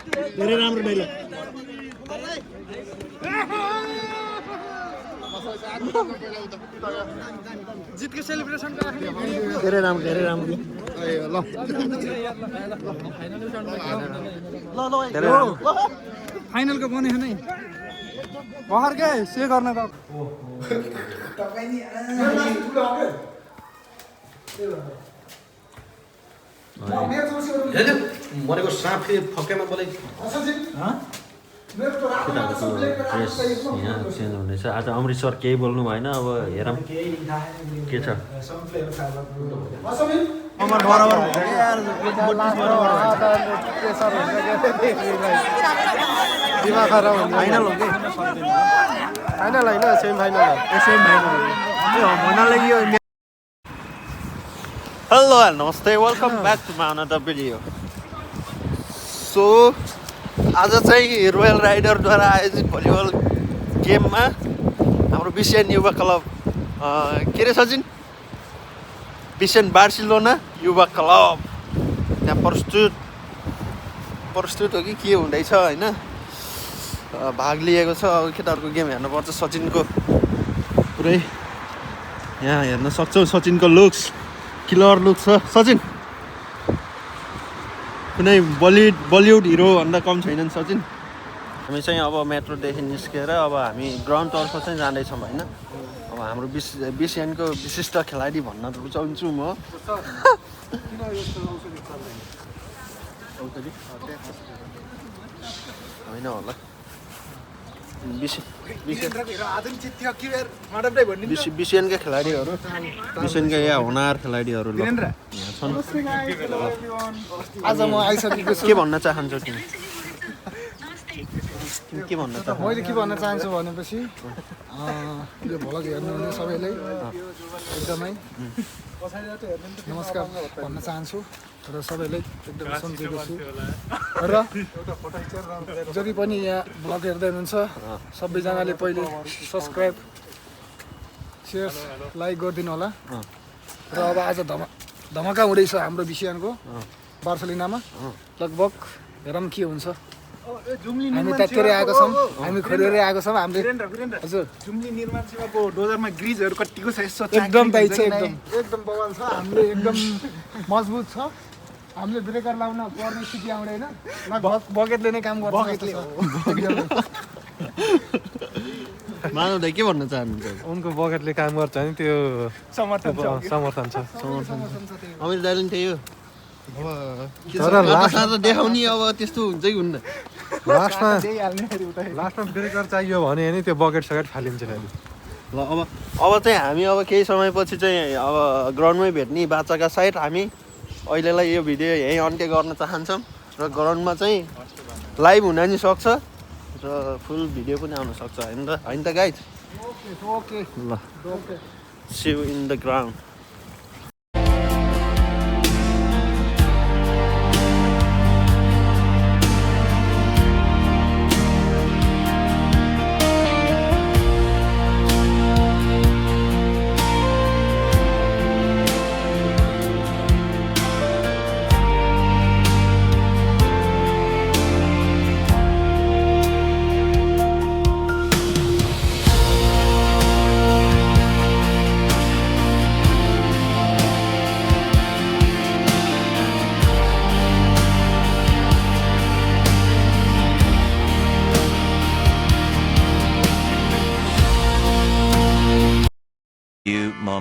धेरै राम्रो डाइलग जितको सेलिब्रेसन धेरै राम्रो धेरै राम्रो फाइनलको बन्यो नै भर्खर के से गर्न मरेको साँप फेरि फक्केमा बोले केटाहरूको ड्रेस यहाँ चेन्ज हुँदैछ आज अमृतसर केही बोल्नु भएन अब हेरौँ के छ फाइनल हो कि फाइनल होइन सेमी फाइनल हेलो नमस्ते welcome back to my another video so आज चाहिँ रोयल राइडरद्वारा आयोजित भलिबल गेममा हाम्रो बिसिएन युवा क्लब के अरे सचिन बिसिएन बार्सिलोना युवा क्लब त्यहाँ प्रस्तुत हो कि के हुँदैछ होइन भाग लिएको छ अब केटाहरूको गेम हेर्नुपर्छ सचिनको पुरै यहाँ हेर्न सक्छौ सचिनको लुक्स किलर लुक छ सचिन कुनै बलिउड हिरोभन्दा कम छैनन् सचिन हामी चाहिँ अब मेट्रोदेखि निस्केर अब हामी ग्राउन्डतर्फ चाहिँ जाँदैछौँ होइन अब हाम्रो बिसिएनको विशिष्ट खेलाडी भन्न रुचाउँछु म होइन होला बिसिएनका खेलाडीहरू बिसिएनका यहाँ हुनार खेलाडीहरू यहाँ छन् आज म आइसकेको छु के भन्न चाहन्छौ तिमी के भन्न चाहन्छौ मैले के भन्न चाहन्छु भनेपछि यो भ्लग हेर्नुहुने सबैलाई एकदमै नमस्कार भन्न चाहन्छु र सबैलाई एकदम सम्झेको छु र जति पनि यहाँ भ्लग हेर्दै हुनुहुन्छ सबैजनाले पहिले सब्सक्राइब सेयर लाइक गरिदिनु होला र अब आज धमाका हुँदैछ हाम्रो बिसिएनको बार्सिलोनामा लगभग हेरौँ के हुन्छ हामी त्यतिखेर आएको छौँ हामी खोलेर आएको छौँ हामीले हजुर जुम्ली निर्माण सेवाको डोजरमा ग्रिजहरू कतिको छ यसो एकदम टाइट छ एकदम बवाल छ हामीले एकदम मजबुत छ हामीले ब्रेकर लाउन पर्ने स्थिति आउँदैन बकेटले नै काम गर्छ मानव दाइ के भन्न चाहनुहुन्छ उनको बकेटले काम गर्छ नि त्यो समर्थन छ अमिर दाइले त्यही हो अब देखाउने अब त्यस्तो हुन्छ कि हुन्न लास्टमा ब्रेकर चाहियो भने नि त्यो बकेट सकेट फालिन्छ नि ल अब चाहिँ हामी अब केही समयपछि चाहिँ अब ग्राउन्डमै भेट्ने बाचाका साइड हामी अहिलेलाई यो भिडियो यहीँ अन्त्य गर्न चाहन्छौँ र ग्राउन्डमा चाहिँ लाइभ हुन नि सक्छ र फुल भिडियो पनि आउन सक्छ होइन त गाइज ल see you in the ground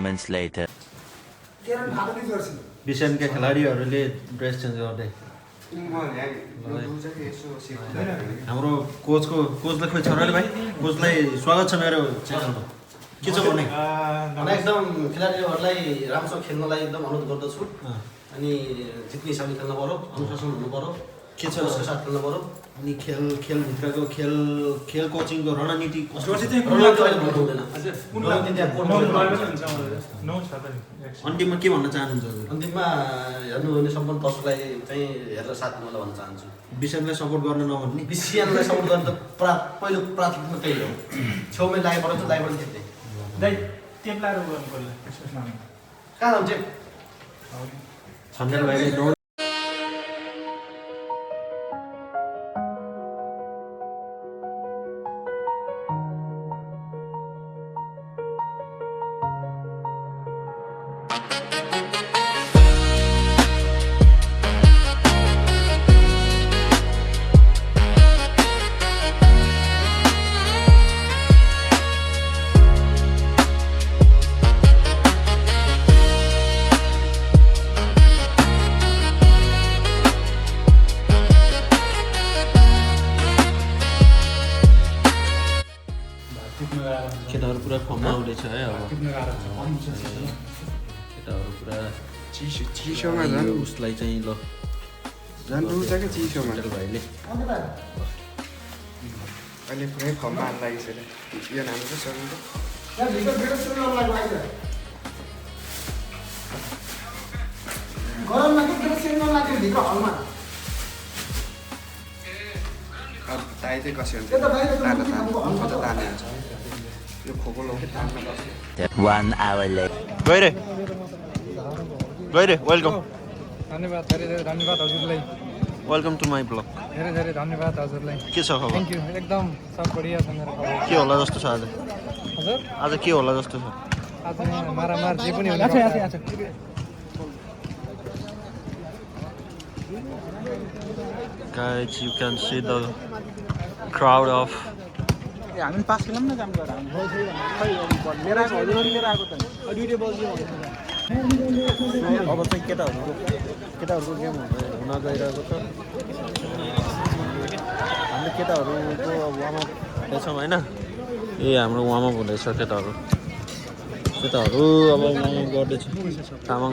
moments later. बिसिएनका खेलाडीहरूले ड्रेस चेन्ज गर्दै हाम्रो कोचलाई खोइ छ र भाइ कोचलाई स्वागत छ मेरो च्यानलमा के छ भने एकदम खेलाडीहरूलाई राम्रोसँग खेल्नलाई एकदम अनुरोध गर्दछु अनि जित्ने हिसाबले खेल्नु पर्यो अनुशासन हुनु पर्यो के छ उसको साथ खेल्नु पर्यो अनि खेलभित्रको खेल कोचिङको रणनीति अन्तिममा के भन्न चाहनुहुन्छ अन्तिममा हेर्नु भने सम्पूर्ण दर्शकलाई चाहिँ हेरेर साथ दिनु भन्न चाहन्छु बिसिएनलाई सपोर्ट गर्न नभन्ने बिसिएनलाई सपोर्ट गर्न त पहिलो प्राथमिकता त्यही हो छेउमै लागेपछि जित्ने टेप्लाहरू गर्नु पर्यो कहाँ हुन्छ छन्देल भाइले छ है अब केटाहरू पुरा चिसोमा झन् उसलाई चाहिँ ल झन् रुचा क्या चिसोमा भाइले अहिले पुरै खम्बा लागिसक्यो यो नाम चाहिँ सकिन्छ गरममा के सेल नलाग्यो भित्र हलमा अब ताई चाहिँ कसै हुन्छ त्यो त बाहिर तान्ने हुन्छ यो खोको तान्न पर्छ 1 hour later. गइरे वेलकम धन्यवाद धेरै धेरै धन्यवाद हजुरलाई वेलकम टु माई ब्लग धेरै धेरै धन्यवाद हजुरलाई के छ खबर थ्याङ्क यू एकदम सब बढिया छ मेरो खबर के होला जस्तो छ आज हजुर आज के होला जस्तो छ आज मारामार जे पनि हुने Guys, you can see the crowd of हामी पास खेलौँ न काम गरेर लिएर आएको हजुरले लिएर आएको त दुईटै बज्यो अब चाहिँ केटाहरूको गेम हुन गइरहेको छ हामीले केटाहरूको अब वार्मअप हुँदैछौँ होइन ए हाम्रो वार्मअप हुँदैछ केटाहरू अब वार्मअप गर्दैछ तामाङ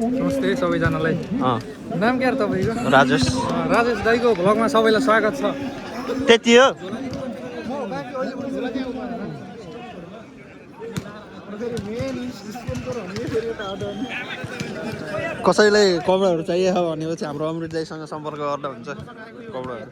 नमस्ते सबैजनालाई नाम के तपाईँको राजेश राजेश दाईको भ्लगमा सबैलाई स्वागत छ त्यति हो कसैलाई कपडाहरू चाहियो भनेपछि हाम्रो अमृत दाईसँग सम्पर्क गर्दा हुन्छ कपडाहरू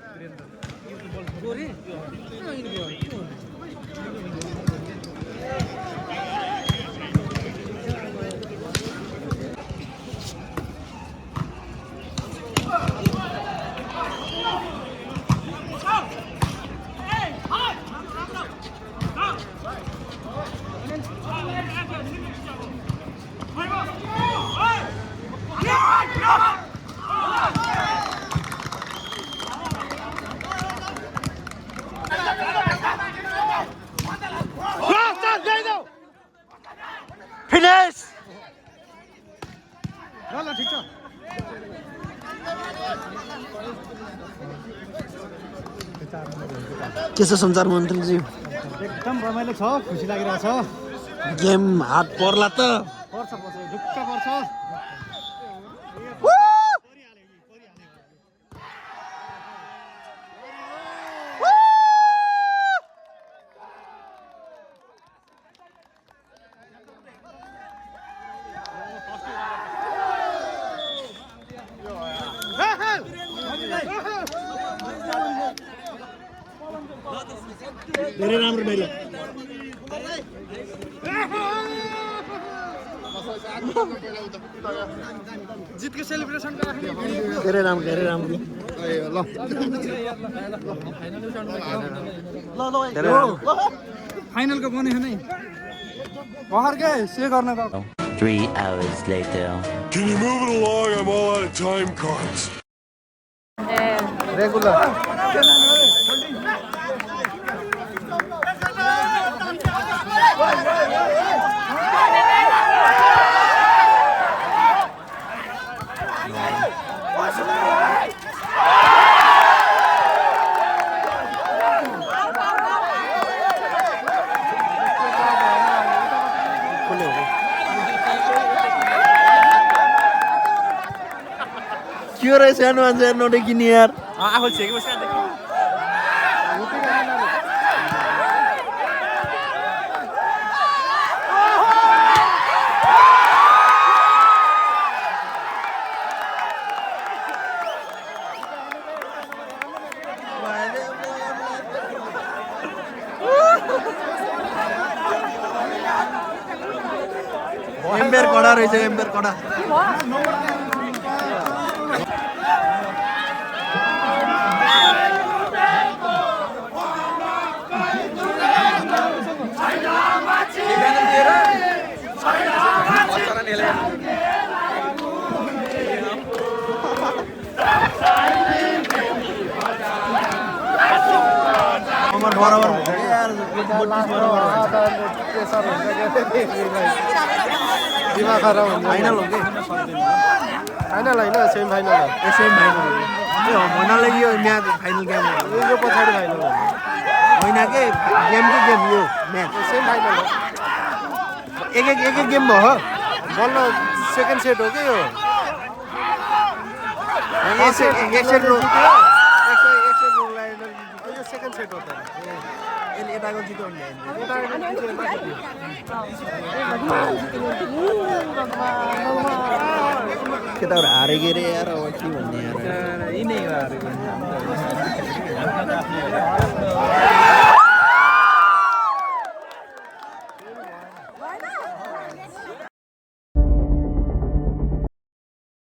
Finish! ल ठिक छ के छ सञ्चार मन्त्रीजी एकदम रमाइलो छ खुसी लागिरहेछ गेम हात पर्ला त पर्छ ढुक्क पर्छ धेरै राम्रो भयो जितको सेलिब्रेसन धेरै राम्रो फाइनलको बन्यो नै भर्खर के से गर्न गएको 3 hours later. Can you move it along? I'm all out of time cards. Regular के रहेछ सानो मान्छे नदेखिने यार आफू छेकी बस्छ एम्पेयर कडा रहेछ एम्पेयर कडा बराबर यार दिमाग खराब हुन्छ फाइनल हो कि फाइनल होइन सेमी फाइनल हो सेमी फाइनल भन्नाले यो म्याच फाइनल गेम हो यो पछाडि फाइनल हो होइन के गेम टु गेम यो म्याच सेम फाइनल हो एक गेम भयो बल्ल सेकेन्ड सेट हो कि यो एक सेट रोल यो सेकेन्ड सेट हो त यताको जित्यो भने केटाहरू हारेको अरे यार अब के भन्ने यार यिनै हारेको